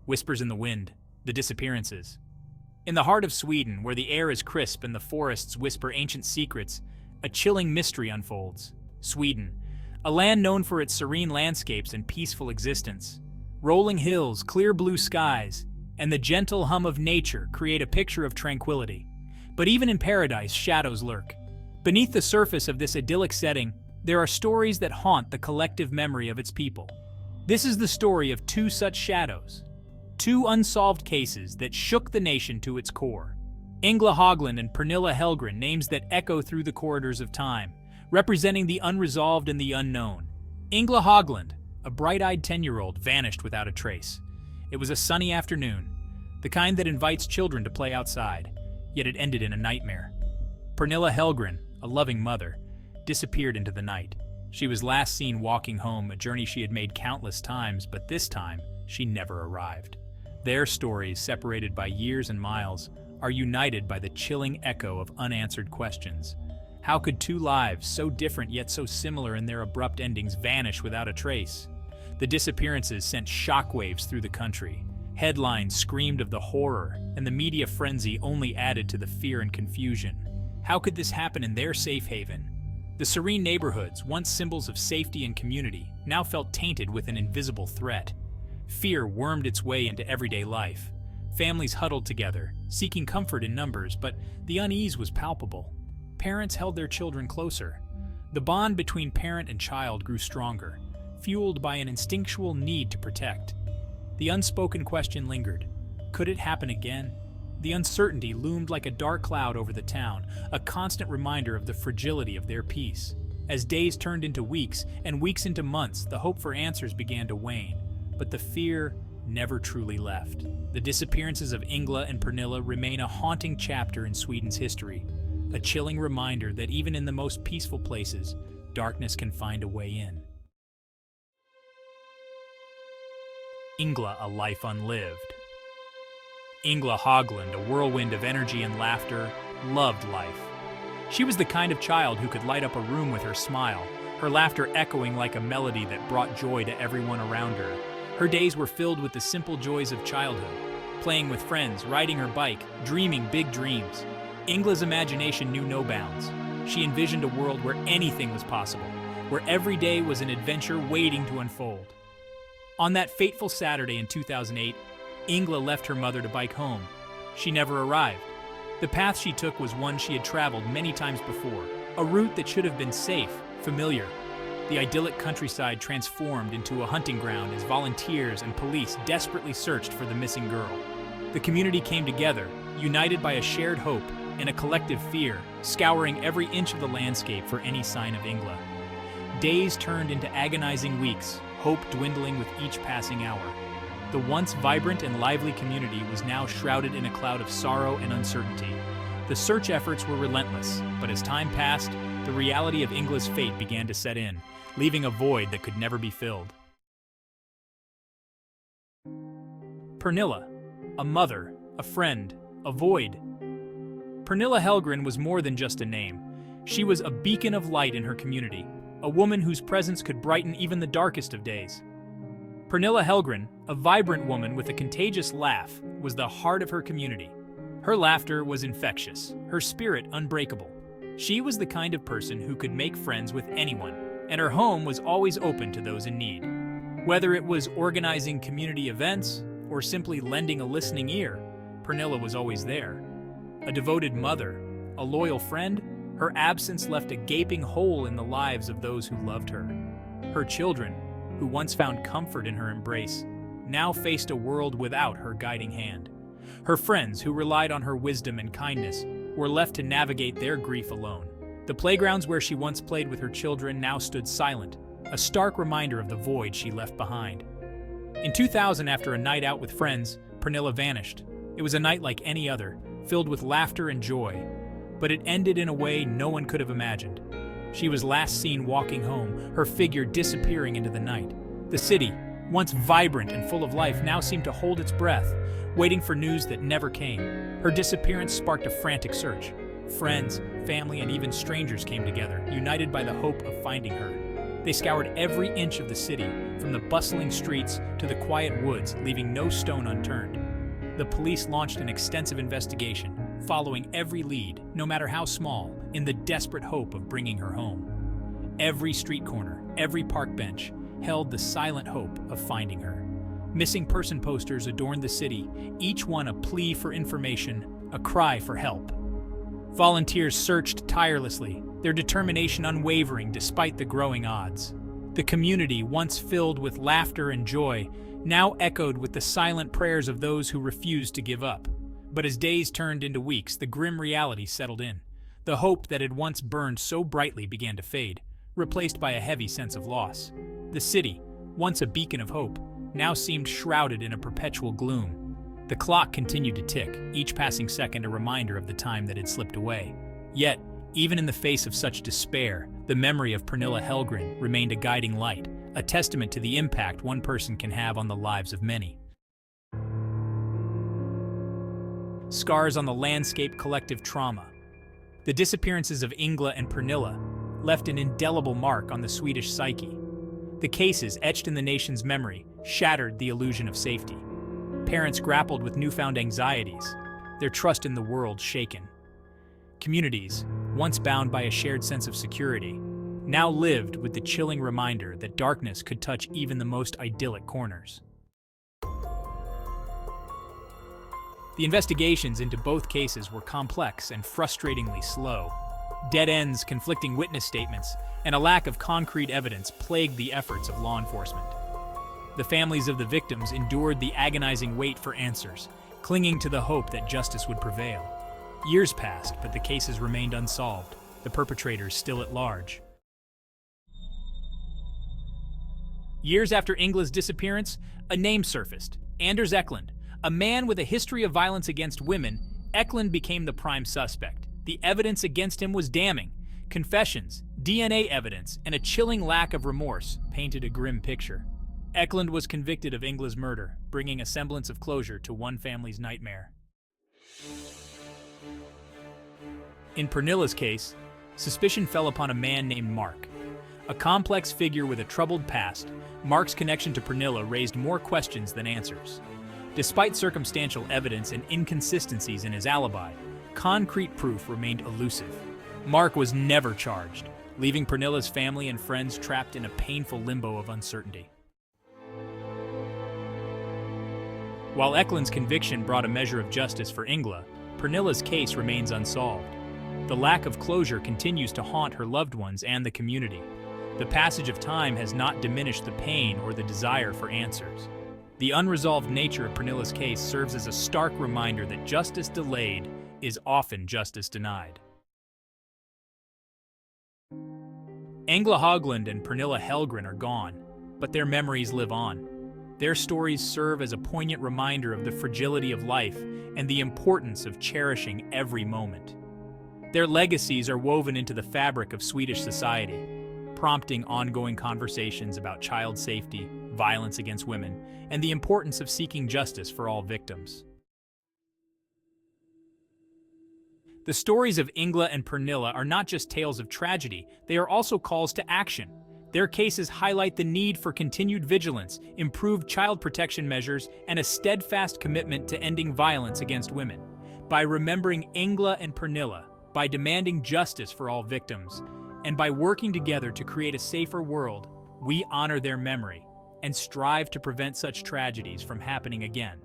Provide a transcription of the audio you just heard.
Whispers in the wind, the disappearances. In the heart of Sweden, where the air is crisp and the forests whisper ancient secrets, a chilling mystery unfolds. Sweden, a land known for its serene landscapes and peaceful existence. Rolling hills, clear blue skies, and the gentle hum of nature create a picture of tranquility. But even in paradise, shadows lurk. Beneath the surface of this idyllic setting, there are stories that haunt the collective memory of its people. This is the story of two such shadows. Two unsolved cases that shook the nation to its core. Engla Höglund Pernilla Hellgren, names that echo through the corridors of time, representing the unresolved and the unknown. Engla Höglund, a bright-eyed 10-year-old, vanished without a trace. It was a sunny afternoon, the kind that invites children to play outside, yet it ended in a nightmare. Pernilla Hellgren, a loving mother, disappeared into the night. She was last seen walking home, a journey she had made countless times, but this time, she never arrived. Their stories, separated by years and miles, are united by the chilling echo of unanswered questions. How could two lives, so different yet so similar in their abrupt endings, vanish without a trace? The disappearances sent shockwaves through the country. Headlines screamed of the horror, and the media frenzy only added to the fear and confusion. How could this happen in their safe haven? The serene neighborhoods, once symbols of safety and community, now felt tainted with an invisible threat. Fear wormed its way into everyday life. Families huddled together, seeking comfort in numbers, but the unease was palpable. Parents held their children closer. The bond between parent and child grew stronger, fueled by an instinctual need to protect. The unspoken question lingered. Could it happen again? The uncertainty loomed like a dark cloud over the town, a constant reminder of the fragility of their peace. As days turned into weeks, and weeks into months, the hope for answers began to wane. But the fear never truly left. The disappearances of Engla and Pernilla remain a haunting chapter in Sweden's history, a chilling reminder that even in the most peaceful places, darkness can find a way in. Engla, a life unlived. Engla Höglund, a whirlwind of energy and laughter, loved life. She was the kind of child who could light up a room with her smile, her laughter echoing like a melody that brought joy to everyone around her. Her days were filled with the simple joys of childhood, playing with friends, riding her bike, dreaming big dreams. Engla's imagination knew no bounds. She envisioned a world where anything was possible, where every day was an adventure waiting to unfold. On that fateful Saturday in 2008, Engla left her mother to bike home. She never arrived. The path she took was one she had traveled many times before, a route that should have been safe, familiar. The idyllic countryside transformed into a hunting ground as volunteers and police desperately searched for the missing girl. The community came together, united by a shared hope and a collective fear, scouring every inch of the landscape for any sign of Engla. Days turned into agonizing weeks, hope dwindling with each passing hour. The once vibrant and lively community was now shrouded in a cloud of sorrow and uncertainty. The search efforts were relentless, but as time passed, the reality of Engla's fate began to set in, leaving a void that could never be filled. Pernilla, a mother, a friend, a void. Pernilla Hellgren was more than just a name. She was a beacon of light in her community, a woman whose presence could brighten even the darkest of days. Pernilla Hellgren, a vibrant woman with a contagious laugh, was the heart of her community. Her laughter was infectious, her spirit unbreakable. She was the kind of person who could make friends with anyone, and her home was always open to those in need. Whether it was organizing community events or simply lending a listening ear, Pernilla was always there. A devoted mother, a loyal friend, her absence left a gaping hole in the lives of those who loved her. Her children, who once found comfort in her embrace, now faced a world without her guiding hand. Her friends, who relied on her wisdom and kindness, were left to navigate their grief alone. The playgrounds where she once played with her children now stood silent, a stark reminder of the void she left behind. In 2000, after a night out with friends, Pernilla vanished. It was a night like any other, filled with laughter and joy, but it ended in a way no one could have imagined. She was last seen walking home, her figure disappearing into the night. The city, once vibrant and full of life, now seemed to hold its breath, waiting for news that never came. Her disappearance sparked a frantic search. Friends, family, and even strangers came together, united by the hope of finding her. They scoured every inch of the city, from the bustling streets to the quiet woods, leaving no stone unturned. The police launched an extensive investigation, following every lead, no matter how small, in the desperate hope of bringing her home. Every street corner, every park bench, held the silent hope of finding her. Missing person posters adorned the city, each one a plea for information, a cry for help. Volunteers searched tirelessly, their determination unwavering despite the growing odds. The community, once filled with laughter and joy, now echoed with the silent prayers of those who refused to give up. But as days turned into weeks, the grim reality settled in. The hope that had once burned so brightly began to fade, replaced by a heavy sense of loss. The city, once a beacon of hope, now seemed shrouded in a perpetual gloom. The clock continued to tick, each passing second a reminder of the time that had slipped away. Yet, even in the face of such despair, the memory of Pernilla Hellgren remained a guiding light, a testament to the impact one person can have on the lives of many. Scars on the landscape, collective trauma. The disappearances of Engla and Pernilla left an indelible mark on the Swedish psyche. The cases, etched in the nation's memory, shattered the illusion of safety. Parents grappled with newfound anxieties, their trust in the world shaken. Communities, once bound by a shared sense of security, now lived with the chilling reminder that darkness could touch even the most idyllic corners. The investigations into both cases were complex and frustratingly slow. Dead ends, conflicting witness statements, and a lack of concrete evidence plagued the efforts of law enforcement. The families of the victims endured the agonizing wait for answers, clinging to the hope that justice would prevail. Years passed, but the cases remained unsolved, the perpetrators still at large. Years after Engla's disappearance, a name surfaced: Anders Eklund. A man with a history of violence against women, Eklund became the prime suspect. The evidence against him was damning. Confessions, DNA evidence, and a chilling lack of remorse painted a grim picture. Eklund was convicted of Engla's murder, bringing a semblance of closure to one family's nightmare. In Pernilla's case, suspicion fell upon a man named Mark. A complex figure with a troubled past, Mark's connection to Pernilla raised more questions than answers. Despite circumstantial evidence and inconsistencies in his alibi, concrete proof remained elusive. Mark was never charged, leaving Pernilla's family and friends trapped in a painful limbo of uncertainty. While Eklund's conviction brought a measure of justice for Engla, Pernilla's case remains unsolved. The lack of closure continues to haunt her loved ones and the community. The passage of time has not diminished the pain or the desire for answers. The unresolved nature of Pernilla's case serves as a stark reminder that justice delayed is often justice denied. Engla Höglund and Pernilla Hellgren are gone, but their memories live on. Their stories serve as a poignant reminder of the fragility of life and the importance of cherishing every moment. Their legacies are woven into the fabric of Swedish society, prompting ongoing conversations about child safety, violence against women, and the importance of seeking justice for all victims. The stories of Engla and Pernilla are not just tales of tragedy, they are also calls to action. Their cases highlight the need for continued vigilance, improved child protection measures, and a steadfast commitment to ending violence against women. By remembering Engla and Pernilla, by demanding justice for all victims, and by working together to create a safer world, we honor their memory and strive to prevent such tragedies from happening again.